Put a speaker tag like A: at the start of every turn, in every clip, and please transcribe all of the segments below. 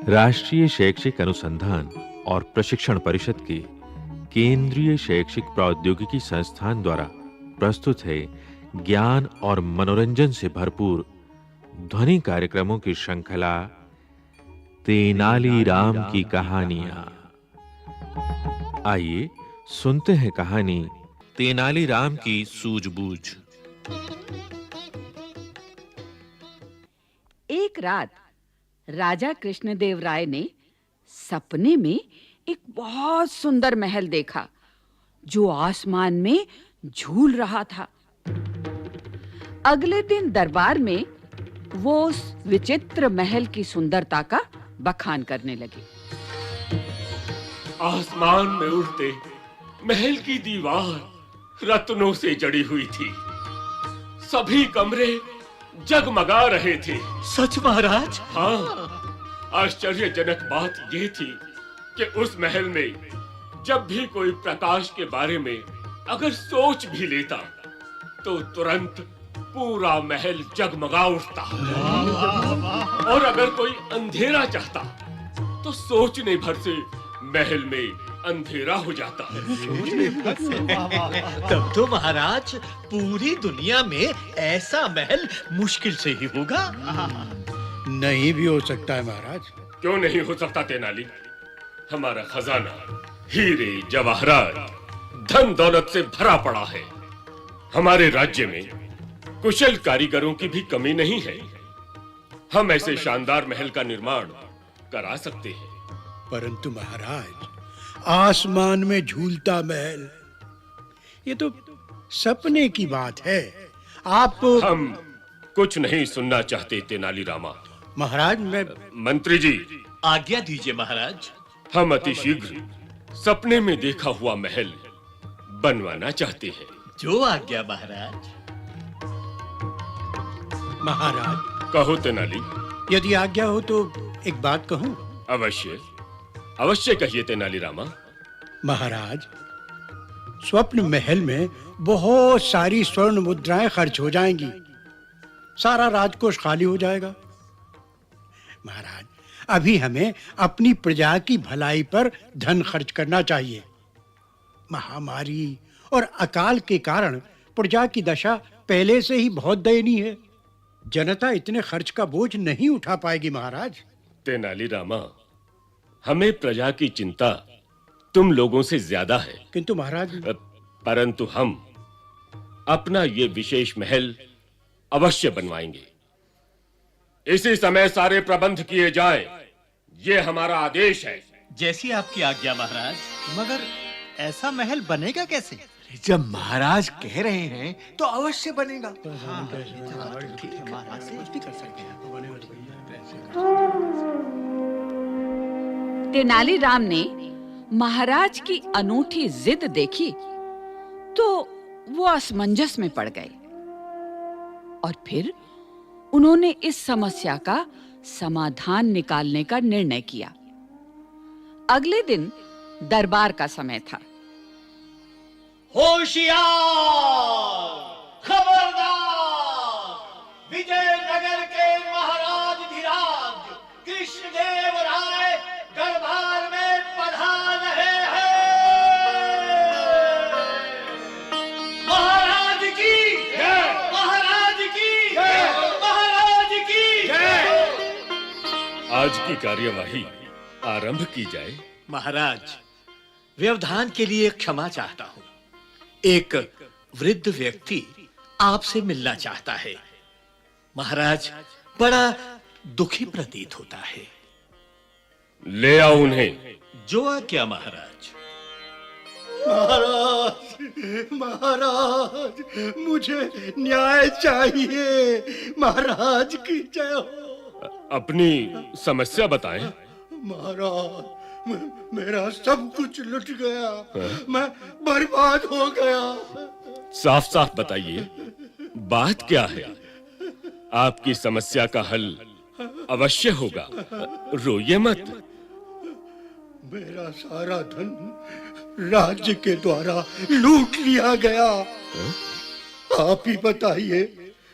A: राष्ट्रीय शैक्षिक अनुसंधान और प्रशिक्षण परिषद के केंद्रीय शैक्षिक प्रौद्योगिकी संस्थान द्वारा प्रस्तुत है ज्ञान और मनोरंजन से भरपूर ध्वनि कार्यक्रमों की श्रृंखला तेनाली राम की कहानियां। आइए सुनते हैं कहानी तेनाली राम की सूझबूझ।
B: एक रात राजा कृष्णदेव राय ने सपने में एक बहुत सुंदर महल देखा जो आसमान में झूल रहा था। अगले दिन दरबार में वो उस विचित्र महल की सुंदरता का बखान करने लगे।
C: आसमान में उड़ते महल की दीवार रत्नों से जड़ी हुई थी। सभी कमरे जगमगा रहे थे।
D: सच महाराज?
C: हाँ, आश्चर्यजनक बात ये थी कि उस महल में जब भी कोई प्रकाश के बारे में अगर सोच भी लेता तो तुरंत पूरा महल जगमगा उठता। और अगर कोई अंधेरा चाहता तो सोचने भर से महल में अंधेरा हो जाता।
D: तब तो महाराज पूरी दुनिया में ऐसा महल मुश्किल से ही होगा।
E: नहीं भी हो सकता है महाराज।
C: क्यों नहीं हो सकता तेनाली? हमारा खजाना हीरे जवाहरात धन दौलत से भरा पड़ा है। हमारे राज्य में कुशल कारीगरों की भी कमी नहीं है। हम ऐसे शानदार महल का निर्माण करा सकते हैं।
E: परंतु महाराज, आसमान में झूलता महल, ये तो सपने की बात है। आप
C: हम कुछ नहीं सुनना चाहते तेनाली रामा।
E: महाराज, मैं
C: मंत्री जी,
D: आज्ञा दीजिए महाराज।
C: हम अति शीघ्र सपने में देखा हुआ महल बनवाना चाहते हैं।
D: जो आज्ञा महाराज।
E: महाराज,
C: कहो तेनाली।
E: यदि आज्ञा हो तो एक बात कहूं?
C: अवश्य अवश्य कहिए तेनाली रामा।
E: महाराज, स्वप्न महल में बहुत सारी स्वर्ण मुद्राएं खर्च हो जाएंगी, सारा राजकोष खाली हो जाएगा। महाराज, अभी हमें अपनी प्रजा की भलाई पर धन खर्च करना चाहिए। महामारी और अकाल के कारण प्रजा की दशा पहले से ही बहुत दयनीय है। जनता इतने खर्च का बोझ नहीं उठा पाएगी महाराज।
C: तेनाली रामा, हमें प्रजा की चिंता तुम लोगों से ज्यादा है।
E: किंतु महाराज,
C: परंतु हम अपना ये विशेष महल अवश्य बनवाएंगे। इसी समय सारे प्रबंध किए जाएं, ये हमारा आदेश है।
D: जैसी आपकी आज्ञा महाराज।
F: मगर ऐसा महल बनेगा कैसे? जब महाराज कह रहे हैं तो अवश्य बनेगा।
B: तेनालीराम ने महाराज की अनूठी जिद देखी तो वो असमंजस में पड़ गए और फिर उन्होंने इस समस्या का समाधान निकालने का निर्णय किया। अगले दिन दरबार का समय था।
D: होशियार, खबरदार! विजयनगर के महाराज धीराज कृष्णदेव राय दरबार में पधार रहे हैं। महाराज की जय! महाराज की जय! महाराज की जय!
C: आज की कार्यवाही आरंभ की जाए।
D: महाराज, व्यवधान के लिए क्षमा चाहता हूं। एक वृद्ध व्यक्ति आपसे मिलना चाहता है। महाराज, बड़ा दुखी प्रतीत होता है।
C: ले आओ उन्हें।
D: जो आज्ञा महाराज।
E: महाराज, महाराज, मुझे न्याय चाहिए। महाराज की जय हो।
C: अपनी समस्या बताएं।
E: महाराज, मेरा सब कुछ लुट गया। मैं बर्बाद हो गया।
C: साफ साफ बताइए, बात क्या है? आपकी समस्या का हल अवश्य होगा। रोइए मत।
E: मेरा सारा धन राज्य के द्वारा लूट लिया गया। आप ही बताइए,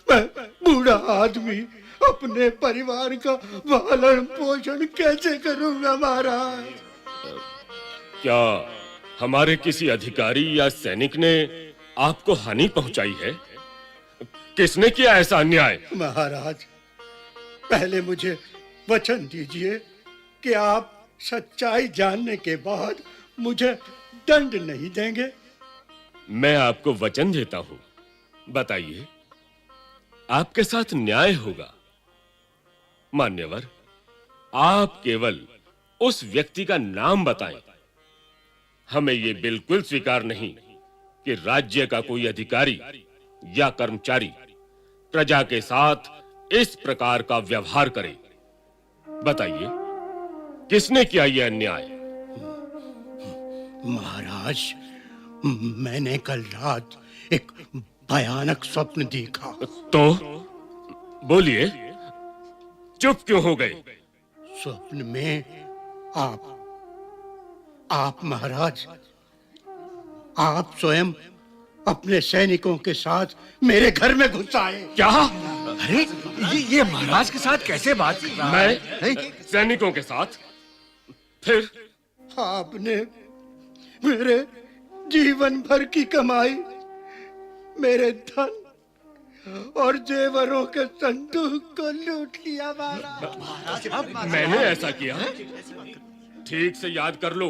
E: मैं बूढ़ा आदमी अपने परिवार का पालन पोषण कैसे करूंगा महाराज?
C: क्या हमारे किसी अधिकारी या सैनिक ने आपको हानि पहुंचाई है? किसने किया ऐसा अन्याय?
E: महाराज, पहले मुझे वचन दीजिए कि आप सच्चाई जानने के बाद मुझे दंड नहीं देंगे।
C: मैं आपको वचन देता हूं। बताइए, आपके साथ न्याय होगा। मान्यवर, आप केवल उस व्यक्ति का नाम बताएं। हमें यह बिल्कुल स्वीकार नहीं कि राज्य का कोई अधिकारी या कर्मचारी प्रजा के साथ इस प्रकार का व्यवहार करे। बताइए, किसने किया यह अन्याय?
E: महाराज, मैंने कल रात एक भयानक स्वप्न देखा।
C: तो बोलिए, चुप क्यों हो गए?
E: स्वप्न में आप महाराज, आप स्वयं अपने सैनिकों के साथ मेरे घर में घुस आए।
C: क्या?
F: अरे ये महाराज के साथ कैसे बात कर रहा है?
C: मैं सैनिकों के साथ? फिर
E: आपने मेरे जीवन भर की कमाई, मेरे धन और जेवरों के संदूक को लूट लिया महाराज।
C: मैंने ऐसा किया? ठीक से याद कर लो,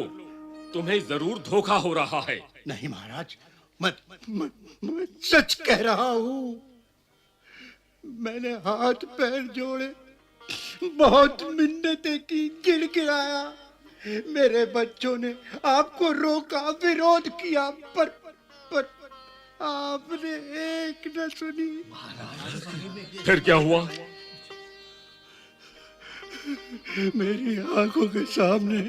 C: तुम्हें जरूर धोखा हो रहा है।
E: नहीं महाराज, मैं सच कह रहा हूं। मैंने हाथ पैर जोड़े, बहुत मिन्नतें की, गिड़गिड़ाया। मेरे बच्चों ने आपको रोका, विरोध किया, पर आपने एक न सुनी।
C: फिर क्या हुआ?
E: मेरी आंखों के सामने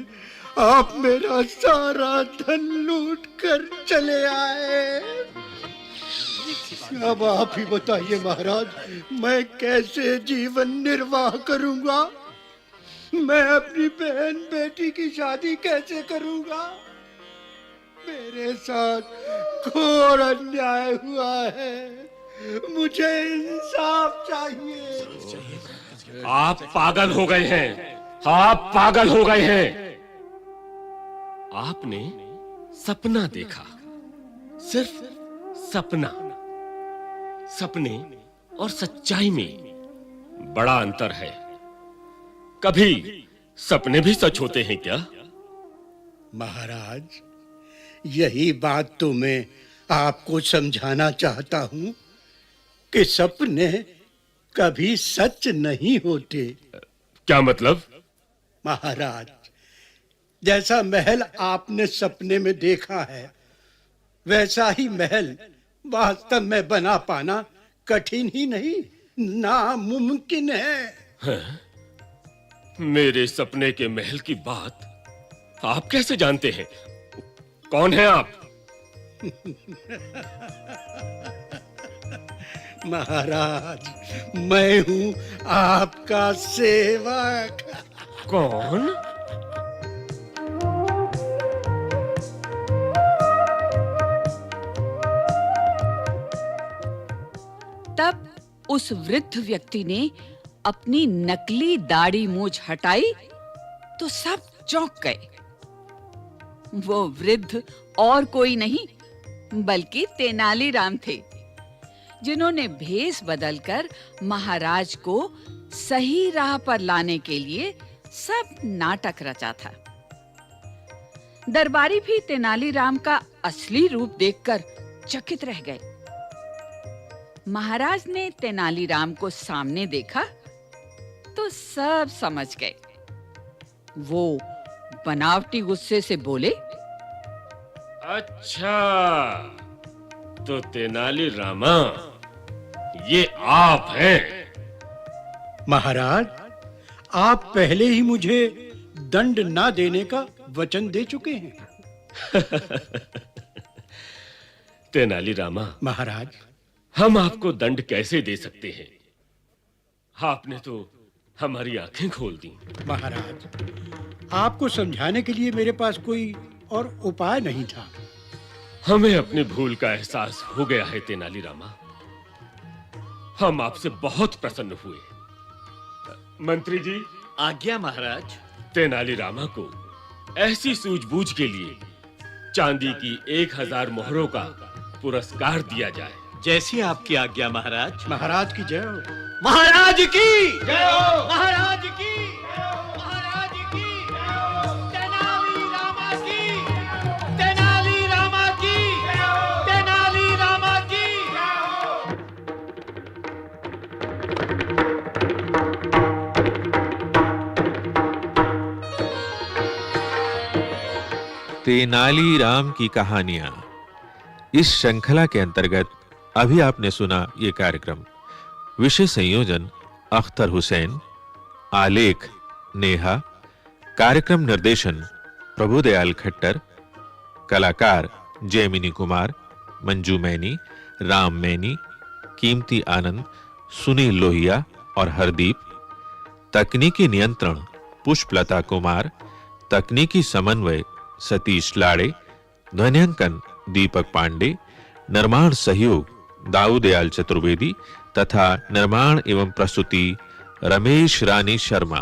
E: आप मेरा सारा धन लूट कर चले आए। अब आप ही बताइए महाराज, मैं कैसे जीवन निर्वाह करूंगा? मैं अपनी बहन बेटी की शादी कैसे करूंगा? मेरे साथ घोर अन्याय हुआ है, मुझे इंसाफ चाहिए।
C: आप पागल हो गए हैं। आप पागल हो गए हैं। आपने सपना देखा, सिर्फ सपना। सपने और सच्चाई में बड़ा अंतर है। कभी सपने भी सच होते हैं क्या?
E: महाराज, यही बात तो मैं आपको समझाना चाहता हूं कि सपने कभी सच नहीं होते।
C: क्या मतलब?
E: महाराज, जैसा महल आपने सपने में देखा है, वैसा ही महल वास्तव में बना पाना कठिन ही नहीं, नामुमकिन है।
C: मेरे सपने के महल की बात आप कैसे जानते हैं? कौन है आप?
E: महाराज, मैं हूं आपका सेवक।
C: कौन?
B: तब उस वृद्ध व्यक्ति ने अपनी नकली दाढ़ी मूंछ हटाई तो सब चौंक गए। वो वृद्ध और कोई नहीं बल्कि तेनालीराम थे, जिन्होंने भेष बदलकर महाराज को सही राह पर लाने के लिए सब नाटक रचा था। दरबारी भी तेनालीराम का असली रूप देखकर चकित रह गए। महाराज ने तेनालीराम को सामने देखा तो सब समझ गए। वो बनावटी गुस्से से बोले,
C: अच्छा, तो तेनालीरामा ये आप हैं?
E: महाराज, आप पहले ही मुझे दंड ना देने का वचन दे चुके हैं।
C: तेनालीरामा,
E: महाराज,
C: हम आपको दंड कैसे दे सकते हैं? आपने तो हमारी आंखें खोल दी।
E: महाराज, आपको समझाने के लिए मेरे पास कोई और उपाय नहीं था।
C: हमें अपनी भूल का एहसास हो गया है तेनालीरामा। हम आपसे बहुत प्रसन्न हुए। मंत्री जी,
D: आज्ञा महाराज।
C: तेनालीरामा को ऐसी सूझबूझ के लिए चांदी की 1000 मोहरों का पुरस्कार दिया जाए।
D: जैसी आपकी आज्ञा महाराज।
E: महाराज की जय हो।
D: महाराज की जय हो। महाराज की महाराज की तेनालीरामा की तेनालीरामा की तेनालीरामा की।
A: तेनालीराम की कहानियां, इस श्रृंखला के अंतर्गत अभी आपने सुना ये कार्यक्रम। विषय संयोजन अख्तर हुसैन, आलेख नेहा, कार्यक्रम निर्देशन प्रभुदयाल खट्टर, कलाकार जयमिनी कुमार, मंजू मैनी, राम मैनी, कीमती आनंद, सुनील लोहिया और हरदीप। तकनीकी नियंत्रण पुष्पलता कुमार, तकनीकी समन्वय सतीश लाड़े, ध्वन्यांकन दीपक पांडे, निर्माण सहयोग दाऊदयाल चतुर्वेदी तथा निर्माण एवं प्रस्तुति रमेश रानी शर्मा।